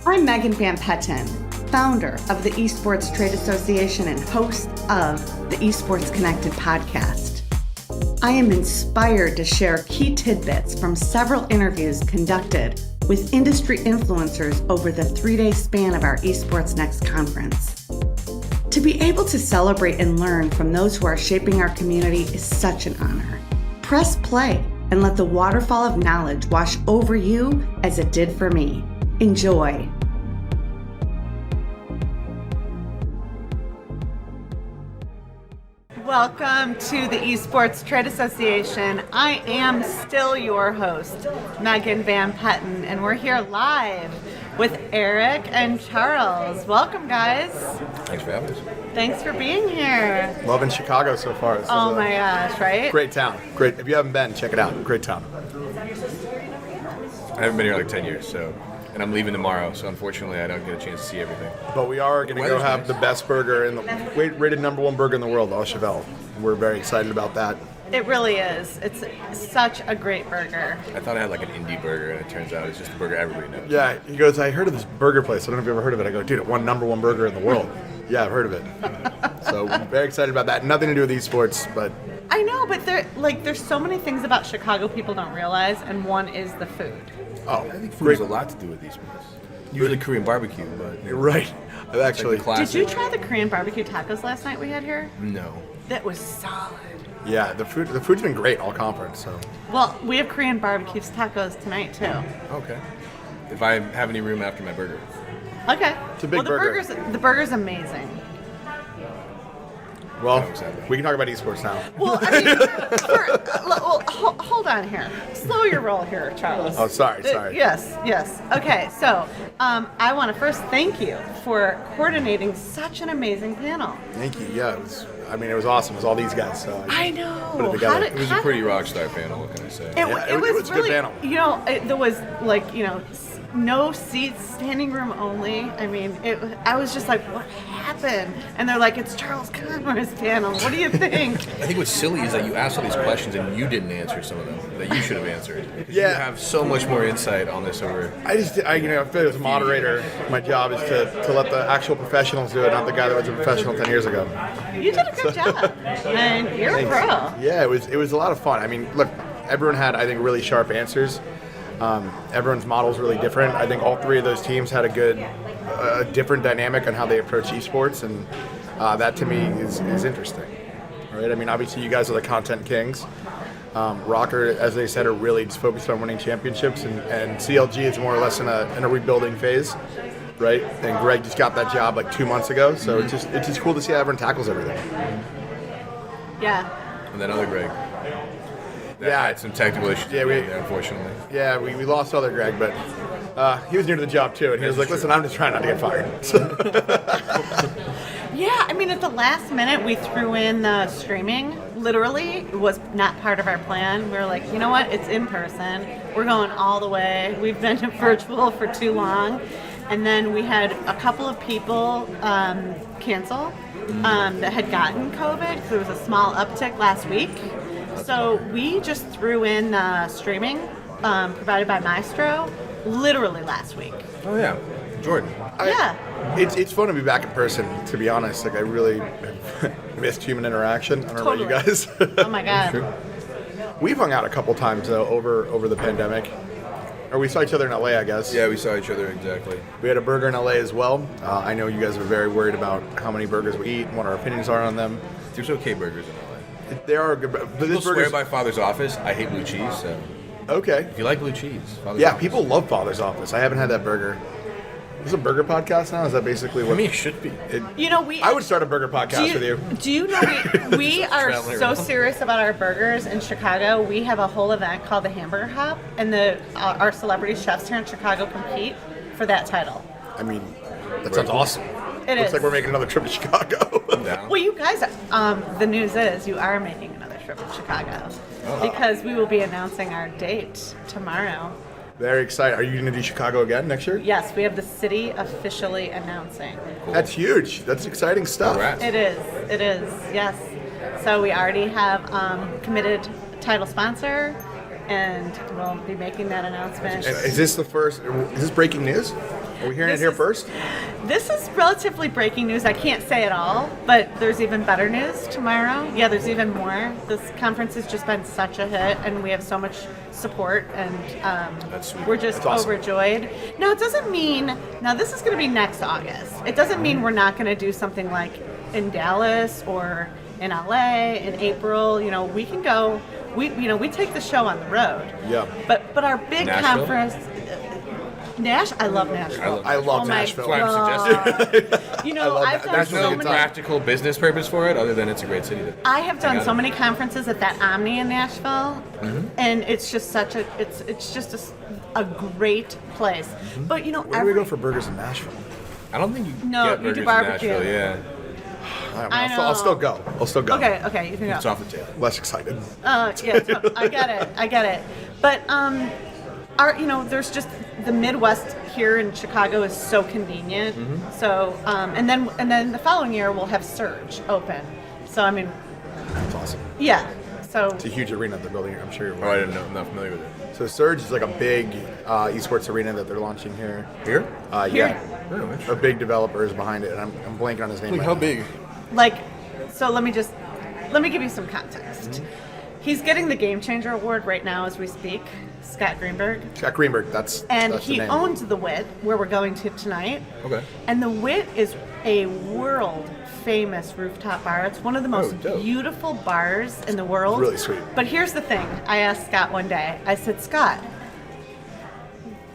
I'm Megan Van Petten, founder of the Esports Trade Association and host of the Esports Connected podcast. I am inspired to share key tidbits from several interviews conducted with industry influencers over the 3-day span of our EsportsNext conference. To be able to celebrate and learn from those who are shaping our community is such an honor. Press play and let the waterfall of knowledge wash over you as it did for me. Enjoy. Welcome to the Esports Trade Association. I am still your host, Megan Van Petten, and we're here live with Erik and Charles. Welcome, guys. Thanks for having us. Thanks for being here. Loving Chicago so far. Oh my gosh, right? Great town. Great. If you haven't been, check it out. Great town. I haven't been here like 10 years, and I'm leaving tomorrow, so unfortunately I don't get a chance to see everything. But we are going to go have the best burger rated number one burger in the world, Au Cheval. We're very excited about that. It really is. It's such a great burger. I thought I had like an indie burger, and it turns out it's just a burger everybody knows. Yeah, he goes, I heard of this burger place. I don't know if you've ever heard of it. I go, dude, it won number one burger in the world. Yeah, I've heard of it. So very excited about that. Nothing to do with esports, but... I know, but there's so many things about Chicago people don't realize, and one is the food. Oh, I think food has a lot to do with esports. Usually Korean barbecue, but... You're right. I've actually... Did you try the Korean barbecue tacos last night we had here? No. That was solid. Yeah, the food's been great all conference, so... Well, we have Korean barbecue tacos tonight, too. Okay. If I have any room after my burger. Okay. It's a big burger. The burger's amazing. Well, we can talk about esports now. Well, I mean, hold on here. Slow your roll here, Charles. Oh, sorry. Yes. Okay, so I want to first thank you for coordinating such an amazing panel. Thank you. Yeah, it was awesome. It was all these guys. So I know. Put it together. It was a pretty rock star panel, what can I say? It was a really, good panel. There was no seats, standing room only. I mean, I was just like, what happened? And they're like, it's Charles Conroy's panel. What do you think? I think what's silly is that you asked all these questions and you didn't answer some of them that you should have answered. Yeah. You have so much more insight on this over. I feel like as a moderator, my job is to let the actual professionals do it, not the guy that was a professional 10 years ago. You did a good job, and you're a pro. Yeah, it was a lot of fun. I mean, look, everyone had, I think, really sharp answers. Everyone's model is really different. I think all three of those teams had a different dynamic on how they approach esports, and that to me is interesting. Right? I mean, obviously you guys are the content kings. Rocker, as they said, are really just focused on winning championships, and CLG is more or less in a rebuilding phase, right? And Greg just got that job like 2 months ago, so it's just cool to see how everyone tackles everything. Yeah. And then other Greg. Yeah, had some technical issues. Yeah, unfortunately. Yeah, we lost other Greg, but he was new to the job too, and he was like, "Listen, I'm just trying not to get fired." Yeah, I mean, at the last minute, we threw in the streaming. Literally, it was not part of our plan. We were like, you know what? It's in person. We're going all the way. We've been virtual for too long, and then we had a couple of people cancel that had gotten COVID because there was a small uptick last week. So we just threw in streaming provided by Maestro literally last week. Oh yeah, Jordan. It's fun to be back in person, to be honest. Like, I really missed human interaction. I don't know about you guys. Oh my god. We've hung out a couple times though over the pandemic. Or we saw each other in LA, I guess. Yeah, we saw each other, exactly. We had a burger in LA as well. I know you guys are very worried about how many burgers we eat and what our opinions are on them. There's okay burgers in LA. There are good, but people swear by Father's Office. I hate blue cheese, so... Okay. If you like blue cheese, Father's Office. People love Father's Office. I haven't had that burger. Is this a burger podcast now? Is that basically what... I mean, it should be. I would start a burger podcast with you. Do you know we are so serious about our burgers in Chicago? We have a whole event called the Hamburger Hop, and our celebrity chefs here in Chicago compete for that title. I mean, that sounds awesome. Looks like we're making another trip to Chicago. Well, you guys, the news is you are making another trip to Chicago because we will be announcing our date tomorrow. Very excited. Are you going to do Chicago again next year? Yes, we have the city officially announcing. Cool. That's huge. That's exciting stuff. Congrats. It is, yes. So we already have committed title sponsor, and we'll be making that announcement. Is this breaking news? Are we hearing it here first? This is relatively breaking news. I can't say it all, but there's even better news tomorrow. Yeah, there's even more. This conference has just been such a hit, and we have so much support, and we're just overjoyed. Now, it doesn't mean, now this is going to be next August. It doesn't mean we're not going to do something like in Dallas or in LA in April. You know, we can go, we take the show on the road. Yeah. But our big Nashville? conference, I love Nashville. I love Nashville. That's why I'm suggesting. You know, I've done There's so no many. practical business purpose for it other than it's a great city. I have done so many conferences at that Omni in Nashville, and it's just it's just a great place. But you know, Where do we go for burgers in Nashville? I don't think you No, get you burgers do in barbecue. Nashville, yeah. I'll still go. Okay, you can go. It's off the table. Less excited. Yeah, I get it. But there's just the Midwest here in Chicago is so convenient. So and then the following year we'll have Surge open. So I mean, That's awesome. yeah. So It's a huge arena they're building here. I'm sure you're Oh, I didn't know. I'm not familiar with it. So Surge is like a big esports arena that they're launching here. Here? Yeah. Oh, A interesting. big developer is behind it, and I'm blanking on his name. Like right how now. big? so let me give you some context. He's getting the Game Changer Award right now as we speak, Scott Greenberg. Scott Greenberg. That's And the he name. owns the Wit, where we're going to tonight. Okay. And the Wit is a world famous rooftop bar. It's one of the most dope. beautiful bars in the world. Really sweet. But here's the thing. I asked Scott one day, I said, Scott,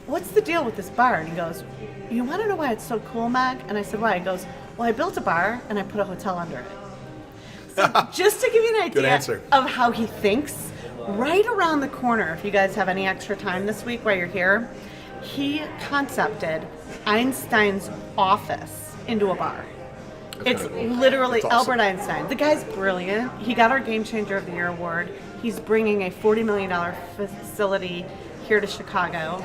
what's the deal with this bar? And he goes, you want to know why it's so cool, Meg? And I said, why? He goes, well, I built a bar and I put a hotel under it. So just to give you an Good idea answer. of how he thinks, right around the corner, if you guys have any extra time this week while you're here, he concepted Einstein's office into a bar. It's literally That's awesome. Albert Einstein. The guy's brilliant. He got our Game Changer of the Year award. He's bringing a $40 million facility here to Chicago.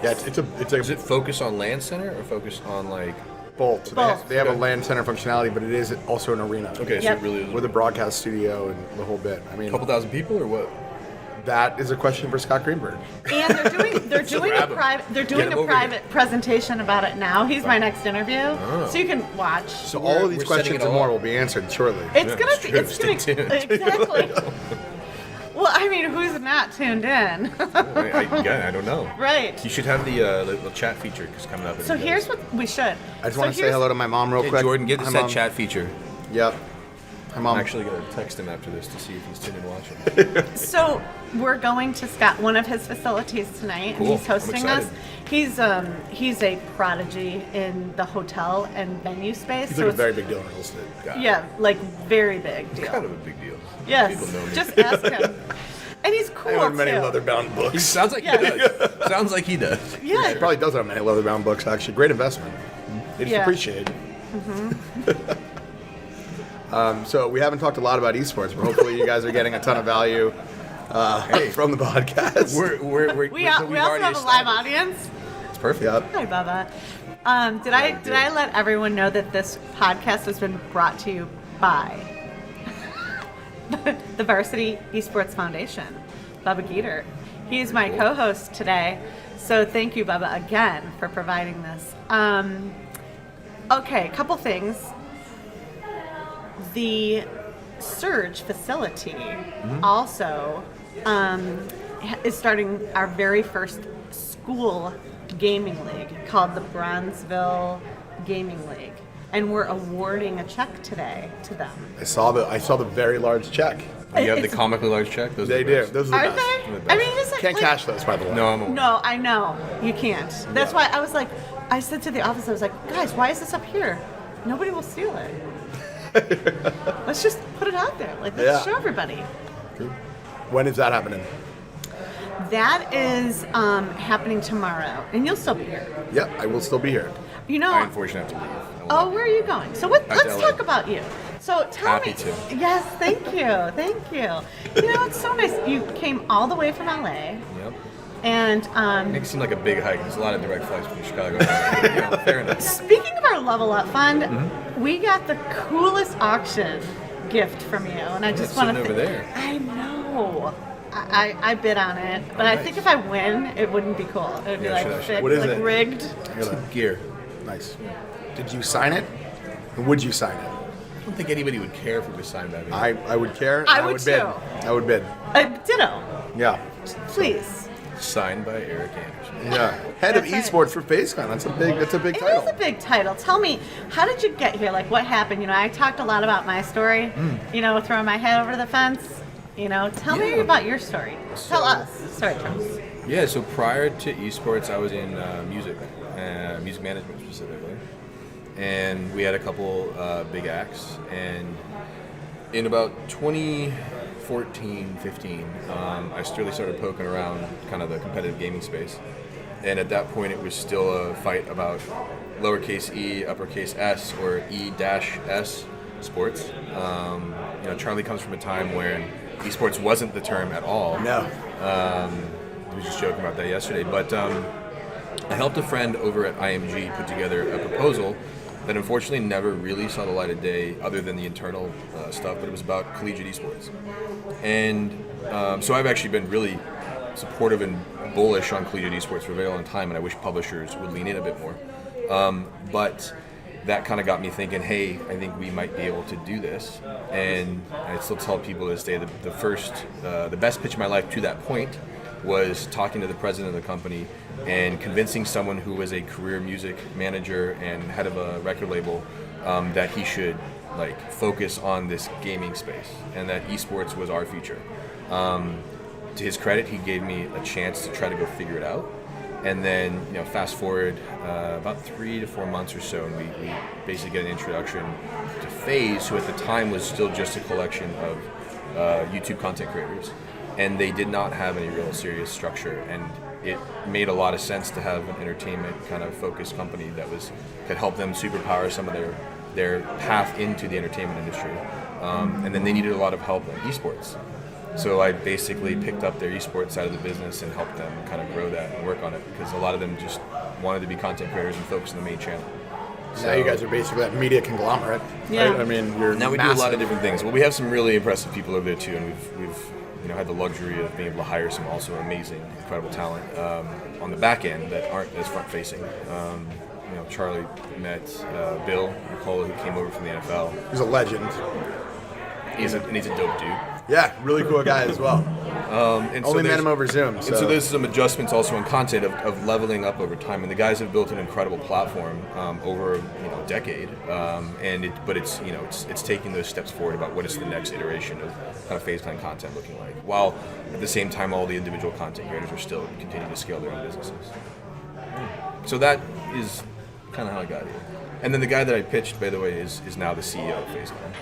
Yeah, it's Does it focus on LAN center or focus on like? both. So Both. They have a Okay. LAN center functionality, but it is also an arena. Okay, Yep. so it really is With a broadcast studio and the whole bit. I mean, a couple thousand people or what? that is a question for Scott Greenberg. And they're doing a grab him. private him over private presentation about it now. He's my next interview, so you can watch. So we're- all of these we're setting questions it and all more up. will be answered shortly. It's Yeah, gonna it's be. true. It's gonna Stay tuned. exactly. Well, I mean, who's not tuned in? I don't know. Right. You should have the chat feature because coming up. So here's what we should. I just want to say hello to my mom real Hey, quick. Jordan, get Hi, this that Mom. chat feature. Yep. Hi, Mom. I'm actually gonna text him after this to see if he's tuned in watching. So we're going to Scott, one of his facilities tonight, Cool. and he's hosting I'm us. He's a prodigy in the hotel and venue space. He's so like a it's, very big deal in real estate. yeah, like very big deal. Kind of a big deal. Yes, People know me. just ask him. And he's cool I own many too. leather-bound He books. sounds like Yeah. he does. Sounds like he does. Yeah, He probably does have many leather-bound books, actually. Great investment. It's Yeah. appreciated. So we haven't talked a lot about esports, but hopefully you guys are getting a ton of value from the podcast. we also have a live audience. It's perfect. Yep. Hi, Bubba. Did I let everyone know that this podcast has been brought to you by the Varsity Esports Foundation, Bubba Geeter. He's my co-host today, so thank you, Bubba, again for providing this. Okay, a couple things. The Surge facility also is starting our very first school gaming league called the Bronzeville Gaming League, and we're awarding a check today to them. I saw the very large check. You have the It's- comically large check. Those They are the do. best. Those are the Are best. they? I mean, it's like, Can't cash those, by the way. No, I'm aware. No, I know you can't. That's why I was like, I said to the office, I was like, guys, why is this up here? Nobody will steal it. Let's just put it out there. Like, let's Yeah. show everybody. When is that happening? That is happening tomorrow, and you'll still be here. Yep, I will still be here. You know. I unfortunately have to leave. I will Oh, not- where are you going? So what? Back to Let's LA. talk about you. So tell Happy me. to. Yes, thank you. You know, it's so nice. You came all the way from LA, Yep. and Makes it seem like a big hike. There's a lot of direct flights from Chicago. But, you know, fair enough. speaking of our Level Up Fund, Mm-hmm. we got the coolest auction gift from you, and I just it's want to. sitting over there. I know. I bid on it, but I nice. think if I win, it wouldn't be cool. It would be Yeah, like should I- thick, what is like it? rigged. I gotta- Gear. Nice. Did you sign it? And would you sign it? I don't think anybody would care if it was signed by me. I would care. I would bid. too. I would bid. Ditto. Yeah. Please. Signed by Erik Anderson. Yeah. Head of That's esports for FaZe. That's a big It title. is a big title. Tell me, how did you get here? Like, what happened? I talked a lot about my story, throwing my head over the fence. Tell me about your story. Tell us. Sorry, Charles. Yeah, so prior to esports, I was in music management specifically. And we had a couple big acts. And in about 2014, 15, I really started poking around kind of the competitive gaming space. And at that point, it was still a fight about lowercase e, uppercase s, or e-s sports. Charlie comes from a time where esports wasn't the term at all. No. We were just joking about that yesterday. But I helped a friend over at IMG put together a proposal that unfortunately never really saw the light of day other than the internal stuff, but it was about collegiate esports. And so I've actually been really supportive and bullish on collegiate esports for a very long time, and I wish publishers would lean in a bit more. But that kind of got me thinking, hey, I think we might be able to do this. And I still tell people to this day the best pitch of my life to that point was talking to the president of the company and convincing someone who was a career music manager and head of a record label that he should focus on this gaming space and that esports was our future. To his credit, he gave me a chance to try to go figure it out. And then, fast forward about 3 to 4 months or so, and we basically get an introduction to FaZe, who at the time was still just a collection of YouTube content creators. And they did not have any real serious structure. And it made a lot of sense to have an entertainment kind of focused company that could help them superpower some of their path into the entertainment industry. And then they needed a lot of help in esports. So I basically picked up their esports side of the business and helped them kind of grow that and work on it, because a lot of them just wanted to be content creators and focus on the main channel. So now you guys are basically a media conglomerate. Yeah. Right? I mean, you're now we massive. do a lot of different things. Well, we have some really impressive people over there too, and we've had the luxury of being able to hire some also amazing, incredible talent on the back end that aren't as front facing. Charlie met Bill Nicola, who came over from the NFL. He's a legend. He's a dope dude. Yeah, really cool guy as well. And Only met him over Zoom. And so there's some adjustments also in content of leveling up over time. And the guys have built an incredible platform over a decade. But it's taking those steps forward about what is the next iteration of kind of FaZe Clan content looking like, while at the same time all the individual content creators are still continuing to scale their own businesses. So that is kind of how I got here. And then the guy that I pitched, by the way, is now the CEO of FaZe Clan.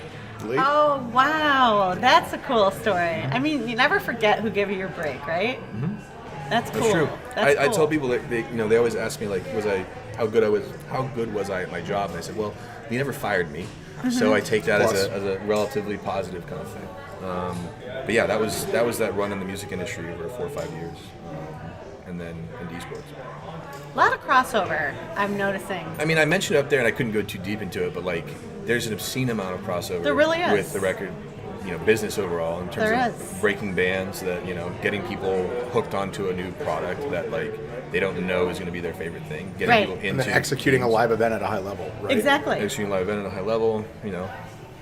Oh, wow. That's a cool story. I mean, you never forget who gave you your break, right? Mm-hmm. That's cool. That's true. That's cool. I tell people that they always ask me how good was I at my job, and I said, well, you never fired me, so I take that as a relatively positive kind of thing. But yeah, that was that run in the music industry over 4 or 5 years, and then into esports. A lot of crossover, I'm noticing. I mean, I mentioned it up there, and I couldn't go too deep into it, but there's an obscene amount of crossover. There really is. With the record, business overall in terms of breaking bands that getting people hooked onto a new product that they don't know is going to be their favorite thing. Getting people into and then executing a live event at a high level. Right? Exactly. Executing a live event at a high level.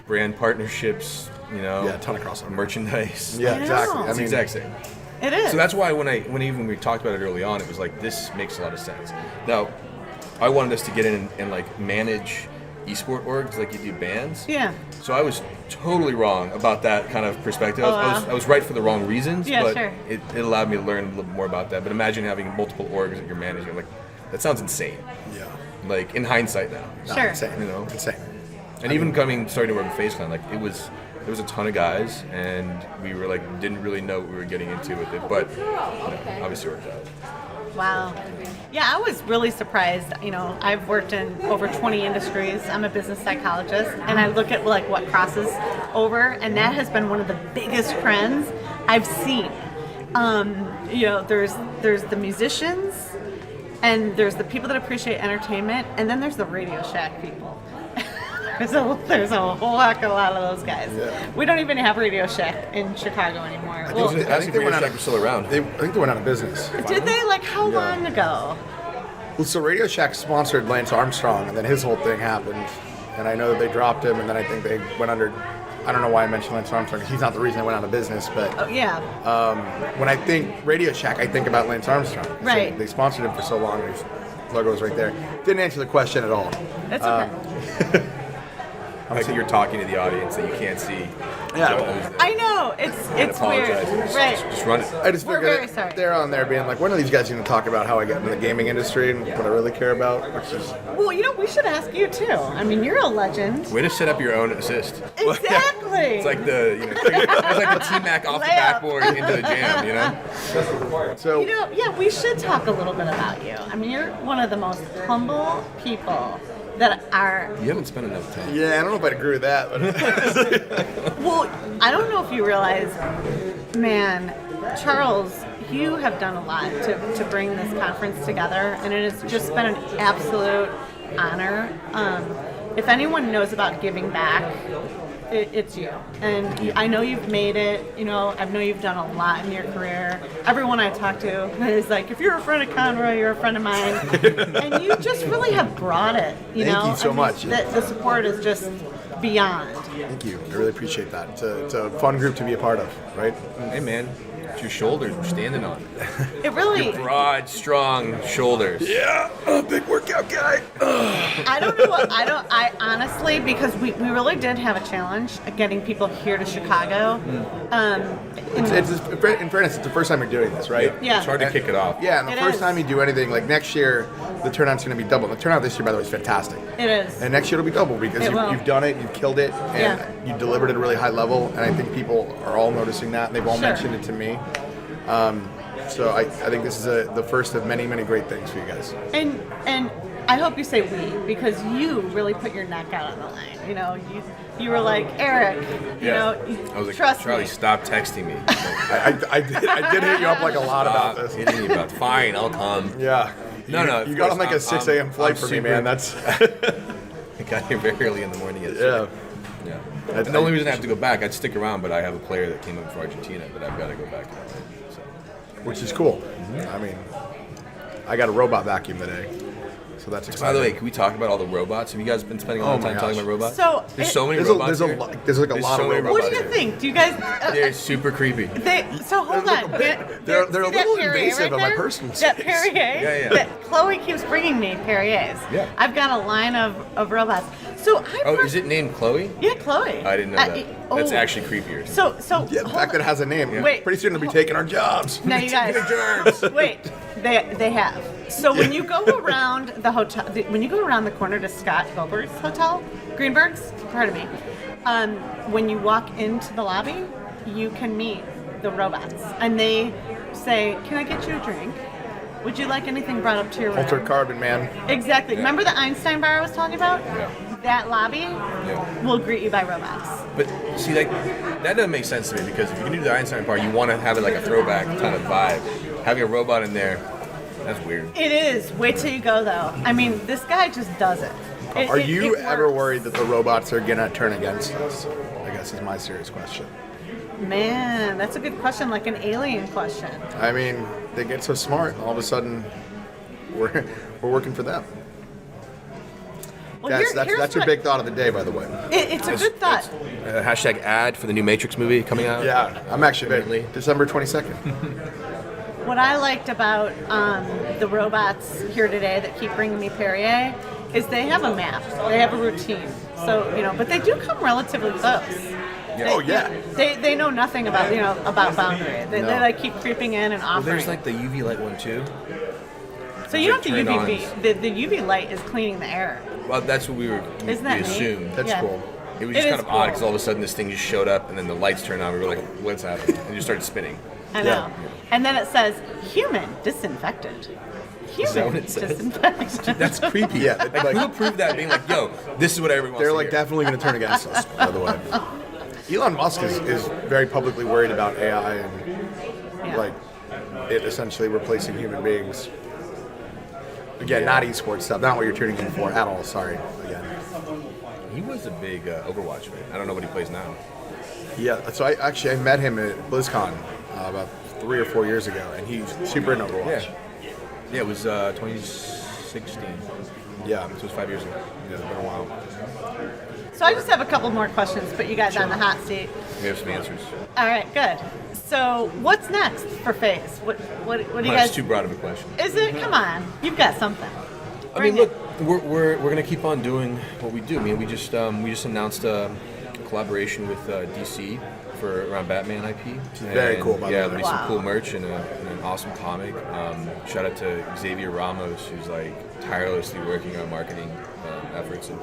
Brand partnerships. Yeah, a ton of crossover. Merchandise. Yeah, exactly. It's the exact same. It is. So that's why when we talked about it early on, it was this makes a lot of sense. Now, I wanted us to get in and manage esport orgs like you do bands. Yeah. So I was totally wrong about that kind of perspective. I was right for the wrong reasons, yeah, but sure. it allowed me to learn a little more about that. But imagine having multiple orgs that you're managing. That sounds insane. Yeah. In hindsight now. Sure. Insane. Insane. And starting to work with FaZe Clan, there was a ton of guys, and we were didn't really know what we were getting into with it, but obviously worked out. Wow. Yeah, I was really surprised. I've worked in over 20 industries. I'm a business psychologist, and I look at what crosses over, and that has been one of the biggest trends I've seen. There's the musicians, and there's the people that appreciate entertainment, and then there's the Radio Shack people. There's a whole heck of a lot of those guys. Yeah. We don't even have Radio Shack in Chicago anymore. I think they went out. Still around. I think they went out of business. Did they? How long ago? Well, so Radio Shack sponsored Lance Armstrong, and then his whole thing happened, and I know that they dropped him, and then I think they went under. I don't know why I mentioned Lance Armstrong. He's not the reason they went out of business, but when I think Radio Shack, I think about Lance Armstrong. Right. So they sponsored him for so long. His logo was right there. Didn't answer the question at all. That's okay. Like you're talking to the audience that you can't see. Yeah. I know. It's weird. Right. Just run it. I just We're figured very sorry. they're on there being like, when are these guys going to talk about how I got into the gaming industry and what I really care about? Which is Well, we should ask you too. I mean, you're a legend. Way to set up your own assist. Exactly. It's like the it's like the T-Mac off the Layup. backboard into the jam, so. Yeah, we should talk a little bit about you. I mean, you're one of the most humble people that are. You haven't spent enough time. Yeah, I don't know if I'd agree with that, but Well, I don't know if you realize, man, Charles, you have done a lot to bring this conference together, and it has just been an absolute honor. If anyone knows about giving back, it's you. And I know you've made it. I know you've done a lot in your career. Everyone I talk to is like, if you're a friend of Conroy, you're a friend of mine. And you just really have brought it. Thank you so much. The support is just beyond. Thank you. I really appreciate that. It's a fun group to be a part of, right? Hey man, it's your shoulders we're standing on. It really. Broad, strong shoulders. Yeah, I'm a big workout guy. I don't know what I honestly, because we really did have a challenge of getting people here to Chicago. In fairness, it's the first time you're doing this, right? Yeah. It's hard to kick it off. Yeah, and the It first is. time you do anything, like next year, the turnout's going to be double. The turnout this year, by the way, is fantastic. It is. And next year it'll be double because It will. you've done it, you've killed it, and you delivered at a really high level. And I think people are all noticing that, and they've all Sure. mentioned it to me. So I think this is the first of many, many great things for you guys. And I hope you say we, because you really put your neck out on the line. You were like, Erik, I was like, trust Charlie, me. stop texting me. I did hit you up like a lot about Stop this. hitting me about. Fine, I'll come. Yeah. No. You got on like a 6 a.m. flight for me, man. That's I got here very early in the morning. yeah. Yeah. That's- And the only reason I have to go back, I'd stick around, but I have a player that came up for Argentina that I've got to go back to. So. Which is cool. I mean, I got a robot vacuum today, so that's exciting. By the way, can we talk about all the robots? Have you guys been spending a lot of Oh my time talking gosh. about robots? So There's so many There's a- robots there's a here. lot- there's like a lot so of many robots. What do you here. think? Do you guys? They're super creepy. So hold on. They're a See that little Perrier invasive of my there? personal That space. Perrier. Yeah. That Chloe keeps bringing me Perriers. Yeah. I've got a line of robots. So Is it named Chloe? Yeah, Chloe. I didn't know that. That's actually creepier. So Yeah, the hold fact that it on. has a name. Wait. Pretty soon it'll be taking our jobs. Now you guys, wait, they have. So when you go around the hotel, when you go around the corner to Scott Gobert's hotel, Greenberg's, pardon me, when you walk into the lobby, you can meet the robots, and they say, "Can I get you a drink? Would you like anything brought up to your room?" Altered carbon, man. Exactly. Yeah. Remember the Einstein bar I was talking about? Yeah. That lobby Yeah. will greet you by robots. But see, like that doesn't make sense to me because if you can do the Einstein part, you want to have it like a throwback kind of vibe. Having a robot in there, that's weird. It is. Wait till you go, though. I mean, this guy just does it. Are you ever works. worried that the robots are gonna turn against us? I guess is my serious question. Man, that's a good question, like an alien question. I mean, they get so smart, all of a sudden, we're working for them. Well, That's here's your what- big thought of the day, by the way. It's a good thought. Hashtag ad for the new Matrix movie coming out. Yeah, I'm actually Definitely. December 22nd. What I liked about the robots here today that keep bringing me Perrier is they have a map, they have a routine. So but they do come relatively close. Oh, yeah. They know nothing about about boundary. They like keep creeping in and Well, offering. there's like the UV light one too. so you don't have the turn UVB. The UV light is cleaning the air. Well, that's what we Isn't that neat? assumed. That's Yeah. cool. It was It just is kind of cool. odd because all of a sudden this thing just showed up and then the lights turned on. We were like, "What's happening?" And it just started spinning. I know. And then it says human disinfected. Human that what it says? disinfected. That's creepy. Yeah, Like, who approved that? Being like, "Yo, this is what everyone wants They're to like hear." definitely going to turn against us, by the way. Elon Musk is very publicly worried about AI and Yeah. like it essentially replacing human beings. Again, not esports stuff, not what you're tuning in for at all. Sorry, again. He was a big Overwatch fan. I don't know what he plays now. Yeah, so I met him at BlizzCon about 3 or 4 years ago, and he's super into Overwatch. Yeah, it was 2017, 16. Yeah. So it was 5 years ago. Yeah, it's been a while. So I just have a couple more questions, put you guys on the hot seat. We have some answers. All right, good. So what's next for FaZe? What do you That's guys? too broad of a question. Is it? Come on, you've got something. I mean, Bring look, we're gonna keep on doing what we do. I mean, we just announced a collaboration with DC for around Batman IP. Which is very cool, by the way. Yeah, there'll be some Wow. cool merch and an awesome comic. Shout out to Xavier Ramos, who's like tirelessly working on marketing efforts and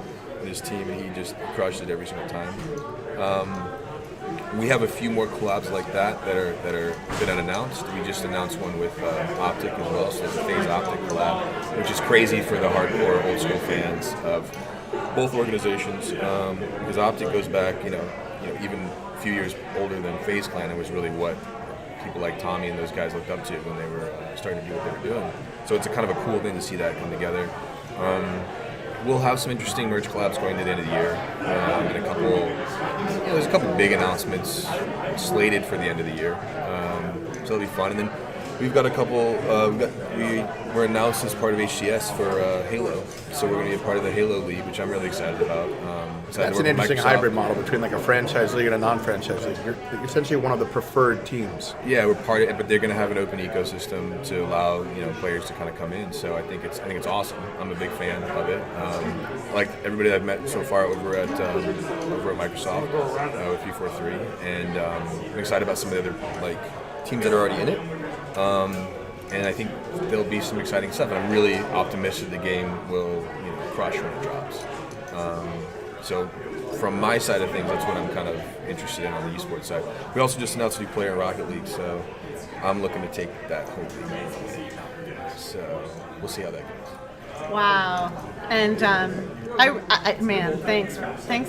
his team, and he just crushed it every single time. We have a few more collabs like that that are been unannounced. We just announced one with Optic as well, so the FaZe Optic collab, which is crazy for the hardcore old school fans of both organizations. Because Optic goes back, you know, even a few years older than FaZe Clan. It was really what people like Tommy and those guys looked up to when they were starting to do what they were doing. So it's a kind of a cool thing to see that come together. We'll have some interesting merch collabs going to the end of the year, and a couple. There's a couple big announcements slated for the end of the year, so it'll be fun. And then we've got a couple. We're announced as part of HCS for Halo, so we're going to be a part of the Halo League, which I'm really excited about. That's an interesting hybrid model between like a franchise league and a non-franchise league. You're essentially one of the preferred teams. Yeah, we're part of it, but they're going to have an open ecosystem to allow players to kind of come in. So I think it's awesome. I'm a big fan of it. Like everybody that I've met so far over at Microsoft with U43, and I'm excited about some of the other like teams that are already in it. And I think there'll be some exciting stuff. And I'm really optimistic the game will crush when it drops. So from my side of things, that's what I'm kind of interested in on the esports side. We also just announced a new player in Rocket League, so I'm looking to take that whole league. So we'll see how that goes. Wow. And I man, thanks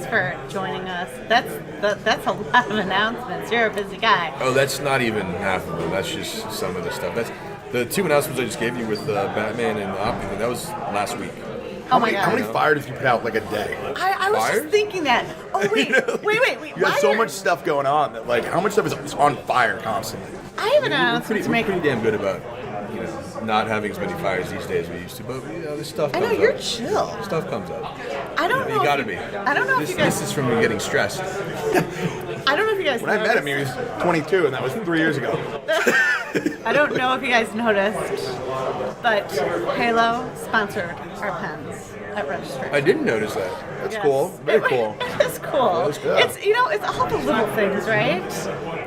for joining us. That's a lot of announcements. You're a busy guy. Oh, that's not even half of them. That's just some of the stuff. That's the two announcements I just gave you with Batman and Optic. That was last week. Oh my God. How many fires did you put out like a day? I was just thinking that. Oh wait, wait. You have so much stuff going on that like how much stuff is on fire constantly? I have an We're announcement to make. pretty damn good about not having as many fires these days as we used to, but this stuff I comes know you're up. chill. Stuff comes up. I don't know. You gotta if be. I don't know if you guys. This is from me getting stressed. I don't know if you guys. When I met him, he was 22, and that was 3 years ago. I don't know if you guys noticed, but Halo sponsored our pens at registration. I didn't notice that. That's cool. Very cool. It's cool. Yeah. It's all the little things, right?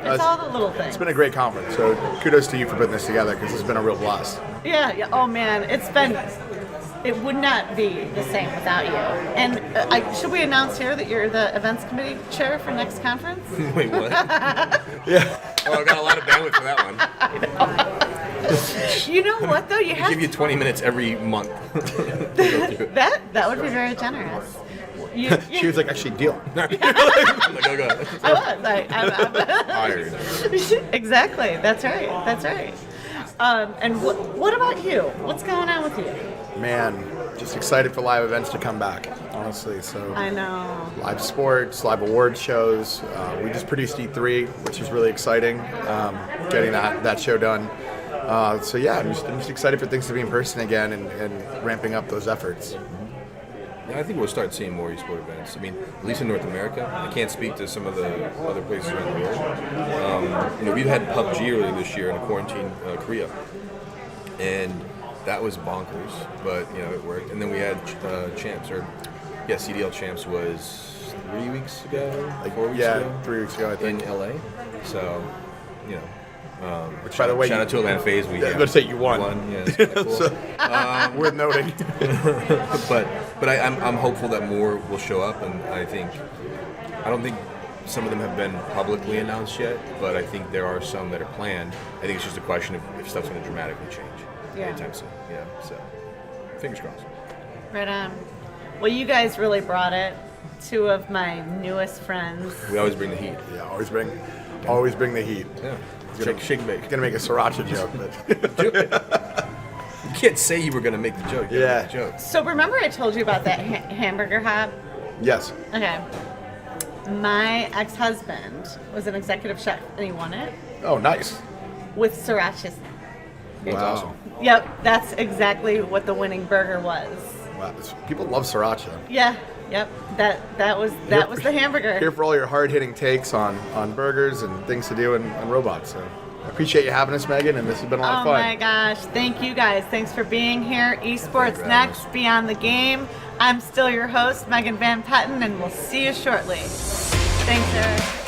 It's all the little things. It's been a great conference, so kudos to you for putting this together because it's been a real blast. Yeah. Oh man, it would not be the same without you. And should we announce here that you're the events committee chair for next conference? Wait, what? Yeah. Well, I've got a lot of bandwidth for that one. You know what though? You I have give you 20 minutes every month. that would be very generous. She was like, actually, deal. I'm like, go. I was. I'm Hired. Exactly. That's right. And what about you? What's going on with you? Man, just excited for live events to come back, honestly. So I know. live sports, live award shows. We just produced E3, which is really exciting, getting that show done. So yeah, I'm just excited for things to be in person again and ramping up those efforts. Yeah, I think we'll start seeing more esports events. I mean, at least in North America. I can't speak to some of the other places around the world. We've had PUBG earlier this year in a quarantine Korea, and that was bonkers. But it worked. And then we had CDL Champs was 3 weeks ago, 4 weeks ago. 3 weeks ago, I think. In LA. So, Which, by the way, shout out to Atlanta FaZe. Let's say you won. Yeah, it's kinda cool. So, worth noting. but I'm hopeful that more will show up, and I don't think some of them have been publicly announced yet, but I think there are some that are planned. I think it's just a question of if stuff's going to dramatically change anytime soon. Yeah, so fingers crossed. Right on. Well, you guys really brought it. Two of my newest friends. We always bring the heat. Yeah, always bring the heat. Yeah. Shake and bake. Gonna make a sriracha joke, but You can't say you were going to make the joke. You Yeah. make the joke. So remember I told you about that hamburger hop? yes. Okay. My ex-husband was an executive chef, and he won it Oh, nice. with sriracha It was awesome. Yep, that's exactly what the winning burger was. Wow. People love sriracha. Yeah, yep. That was the hamburger. Here for all your hard-hitting takes on burgers and things to do on robots. So I appreciate you having us, Megan, and this has been a lot of Oh fun. my gosh, thank you guys. Thanks for being here. Thanks Esports for having Next, us. Beyond the Game. I'm still your host, Megan Van Petten, and we'll see you shortly. Thanks, Erik.